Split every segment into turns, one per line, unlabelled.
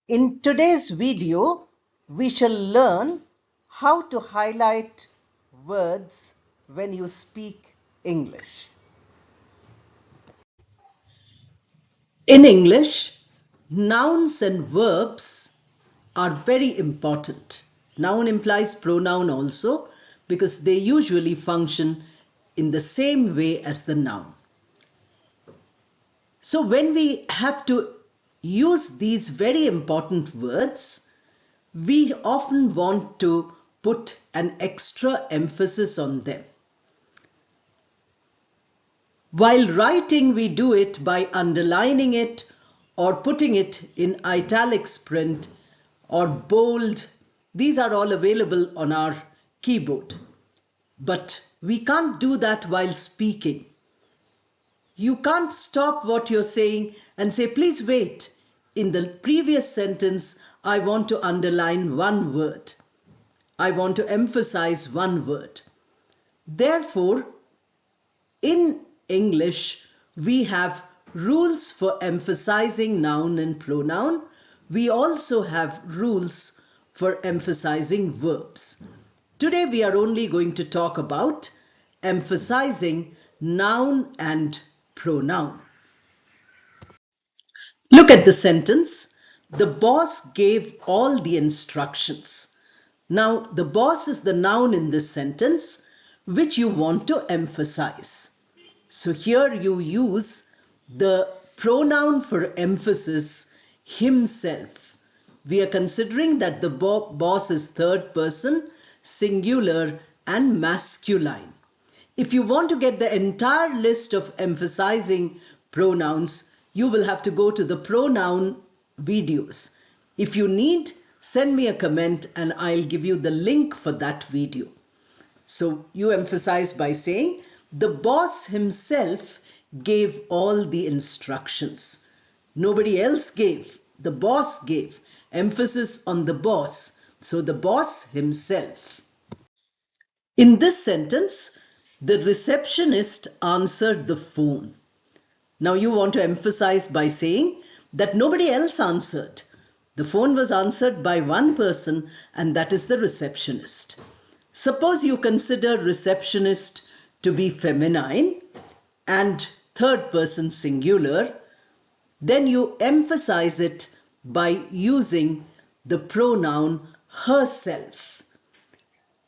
In today's video, we shall learn how to highlight words when you speak English. In English, nouns and verbs are very important. Noun implies pronoun also because they usually function in the same way as the noun. So when we have to use these very important words, we often want to put an extra emphasis on them. While writing, we do it by underlining it or putting it in italics print or bold. These are all available on our keyboard. But we can't do that while speaking. You can't stop what you're saying and say, please wait. In the previous sentence, I want to underline one word. I want to emphasize one word. Therefore, in English, we have rules for emphasizing noun and pronoun. We also have rules for emphasizing verbs. Today, we are only going to talk about emphasizing noun and pronoun. Look at the sentence. The boss gave all the instructions. Now, the boss is the noun in this sentence, which you want to emphasize. So here you use the pronoun for emphasis, himself. We are considering that the boss is third person, singular and masculine. If you want to get the entire list of emphasizing pronouns, you will have to go to the pronoun videos. If you need, send me a comment and I'll give you the link for that video. So you emphasize by saying, the boss himself gave all the instructions. Nobody else gave. The boss gave. Emphasis on the boss. So the boss himself. In this sentence, the receptionist answered the phone. Now you want to emphasize by saying that nobody else answered. The phone was answered by one person, and that is the receptionist. Suppose you consider receptionist to be feminine and third person singular, then you emphasize it by using the pronoun herself.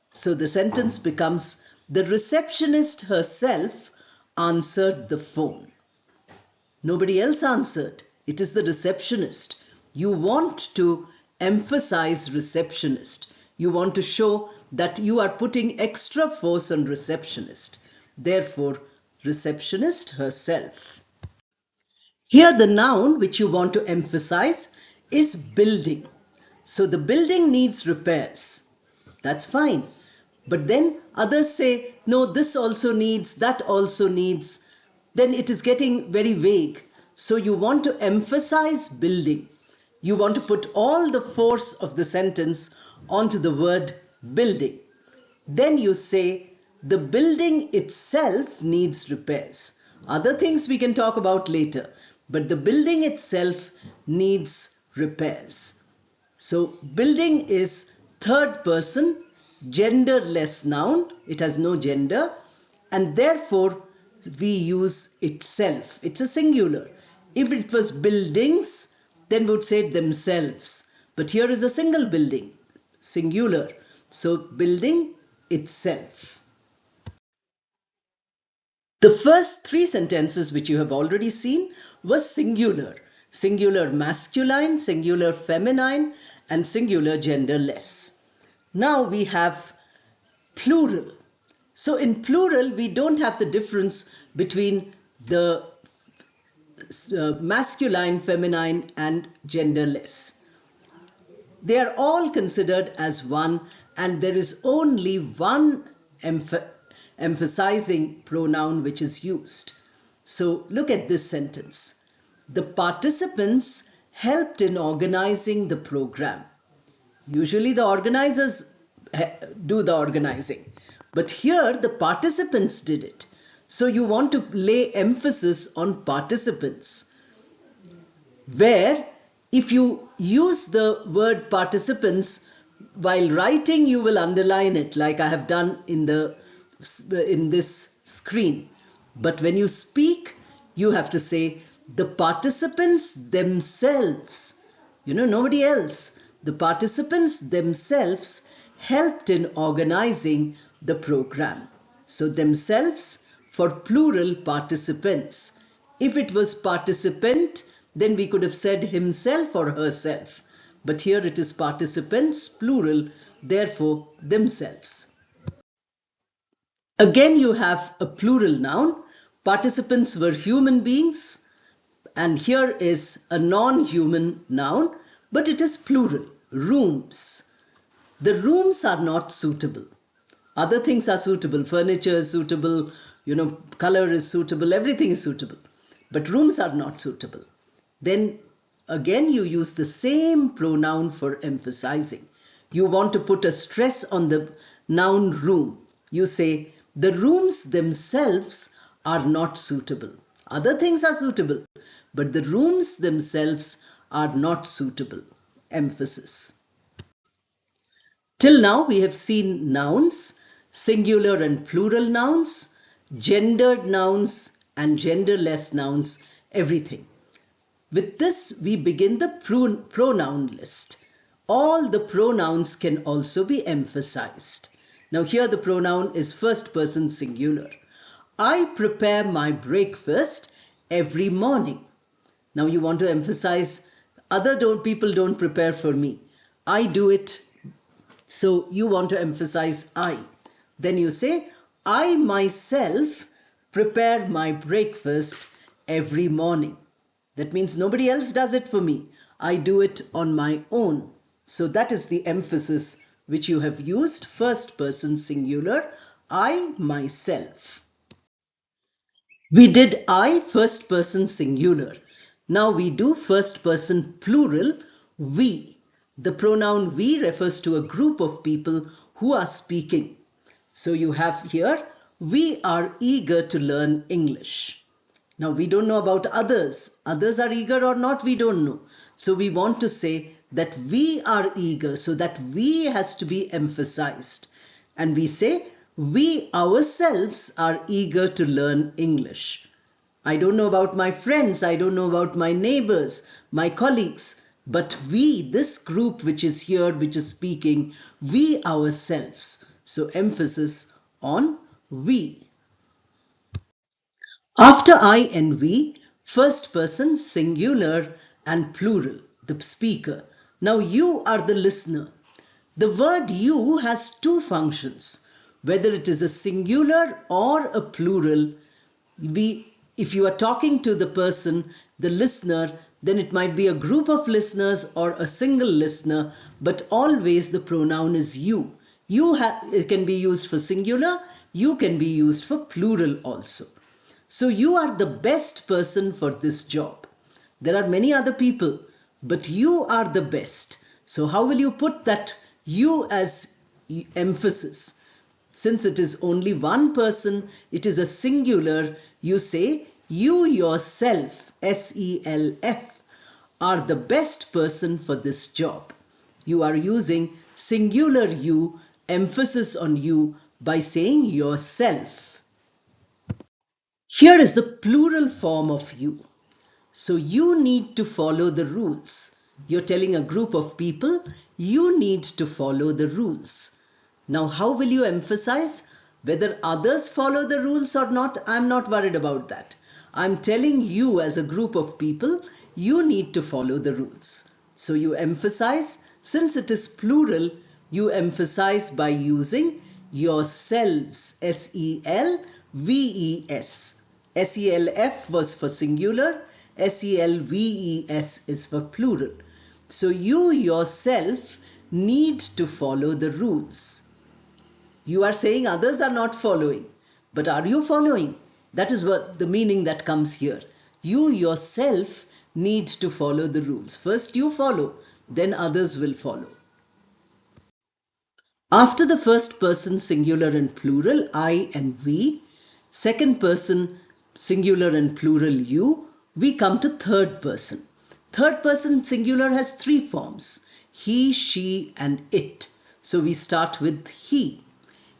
So the sentence becomes, the receptionist herself answered the phone. Nobody else answered. It is the receptionist. You want to emphasize receptionist. You want to show that you are putting extra force on receptionist. Therefore, receptionist herself. Here the noun which you want to emphasize is building. So the building needs repairs. That's fine. But then others say, no, this also needs, that also needs. Then it is getting very vague. So you want to emphasize building. You want to put all the force of the sentence onto the word building. Then you say, the building itself needs repairs. Other things we can talk about later, but the building itself needs repairs. So building is third person, genderless noun. It has no gender, and therefore we use itself. It's a singular. If it was buildings, then we would say themselves. But here is a single building, singular. So building itself. The first three sentences which you have already seen were singular. Singular masculine, singular feminine, and singular genderless. Now we have plural. So in plural, we don't have the difference between the masculine, feminine, and genderless. They are all considered as one, and there is only one emphasizing pronoun which is used. So look at this sentence. The participants helped in organizing the program. Usually the organizers do the organizing, but here the participants did it. So you want to lay emphasis on participants, where If you use the word participants while writing, you will underline it like I have done in this screen. But when you speak, you have to say the participants themselves. Nobody else. The participants themselves helped in organizing the program. So themselves for plural participants. If it was participant, then we could have said himself or herself. But here it is participants, plural, therefore themselves. Again, you have a plural noun. Participants were human beings, and here is a non-human noun, but it is plural, rooms. The rooms are not suitable. Other things are suitable. Furniture is suitable, color is suitable, everything is suitable. But rooms are not suitable. Then again you use the same pronoun for emphasizing. You want to put a stress on the noun room. You say, the rooms themselves are not suitable. Other things are suitable, but the rooms themselves are not suitable. Emphasis. Till now we have seen nouns, singular and plural nouns, gendered nouns and genderless nouns, everything. With this, we begin the pronoun list. All the pronouns can also be emphasized. Now here the pronoun is first person singular. I prepare my breakfast every morning. Now you want to emphasize people don't prepare for me. I do it. So you want to emphasize I. Then you say, I myself prepare my breakfast every morning. That means nobody else does it for me. I do it on my own. So that is the emphasis which you have used, first person singular, I myself. We did I, first person singular. Now we do first person plural, we. The pronoun we refers to a group of people who are speaking. So you have here, we are eager to learn English. Now we don't know about others. Others are eager or not, we don't know. So we want to say that we are eager, so that we has to be emphasized. And we say, we ourselves are eager to learn English. I don't know about my friends, I don't know about my neighbors, my colleagues, but we, this group which is here, which is speaking, we ourselves. So emphasis on we. After I and we, first person singular and plural, the speaker. Now you are the listener. The word you has two functions. Whether it is a singular or a plural, if you are talking to the person, the listener, then it might be a group of listeners or a single listener, but always the pronoun is you. It can be used for singular, you can be used for plural also. So you are the best person for this job. There are many other people, but you are the best. So how will you put that you as emphasis? Since it is only one person, it is a singular, you say you yourself, S-E-L-F, are the best person for this job. You are using singular you, emphasis on you by saying yourself. Here is the plural form of you. So you need to follow the rules. You're telling a group of people, you need to follow the rules. Now, how will you emphasize? Whether others follow the rules or not, I'm not worried about that. I'm telling you as a group of people, you need to follow the rules. So you emphasize, since it is plural, you emphasize by using yourselves, S-E-L-V-E-S. S-E-L-F was for singular, S-E-L-V-E-S is for plural. So you yourself need to follow the rules. You are saying others are not following, but are you following? That is what the meaning that comes here. You yourself need to follow the rules. First you follow, then others will follow. After the first person singular and plural, I and we, second person singular and plural you, we come to third person. Third person singular has three forms: he, she, and it. So we start with he.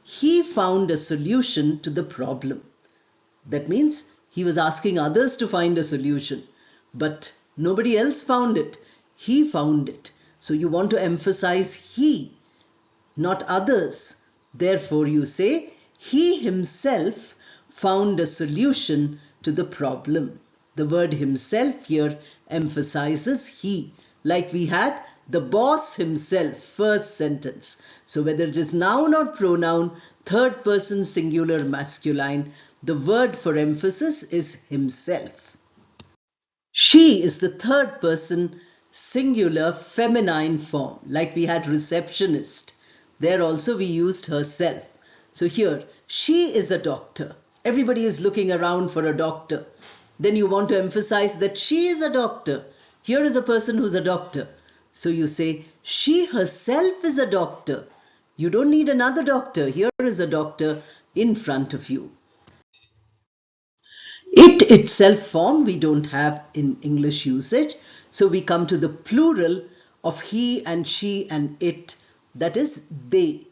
He found a solution to the problem. That means he was asking others to find a solution, but nobody else found it. He found it. So you want to emphasize he, not others. Therefore you say, he himself found a solution to the problem. The word himself here emphasizes he. Like we had the boss himself, first sentence. So whether it is noun or pronoun, third person singular masculine, the word for emphasis is himself. She is the third person singular feminine form. Like we had receptionist. There also we used herself. So here, she is a doctor. Everybody is looking around for a doctor. Then you want to emphasize that she is a doctor. Here is a person who's a doctor. So you say, she herself is a doctor. You don't need another doctor. Here is a doctor in front of you. It itself form we don't have in English usage. So we come to the plural of he and she and it. That is they.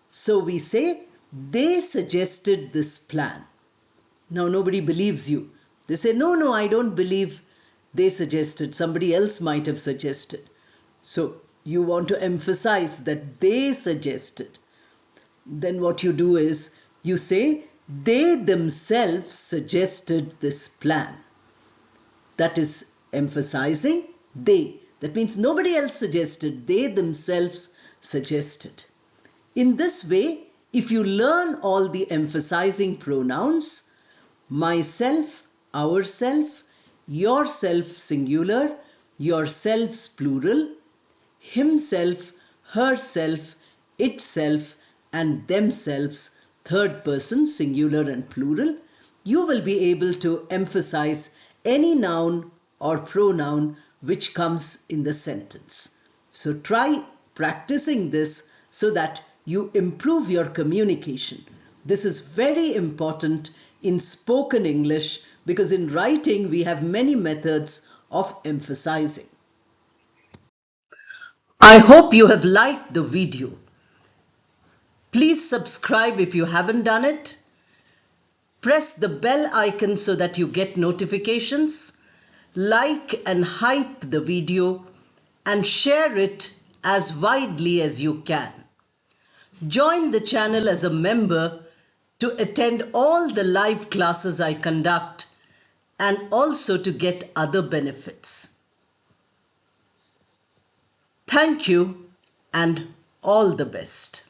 So we say, they suggested this plan. Now nobody believes you. They say, no, I don't believe they suggested. Somebody else might have suggested. So you want to emphasize that they suggested. Then what you do is, you say, they themselves suggested this plan. That is emphasizing they. That means nobody else suggested. They themselves suggested. In this way, if you learn all the emphasizing pronouns, myself, ourself, yourself singular, yourselves plural, himself, herself, itself, and themselves, third person singular and plural, you will be able to emphasize any noun or pronoun which comes in the sentence. So try practicing this so that you improve your communication. This is very important in spoken English because in writing we have many methods of emphasizing. I hope you have liked the video. Please subscribe if you haven't done it. Press the bell icon so that you get notifications. Like and hype the video and share it as widely as you can. Join the channel as a member to attend all the live classes I conduct and also to get other benefits. Thank you and all the best.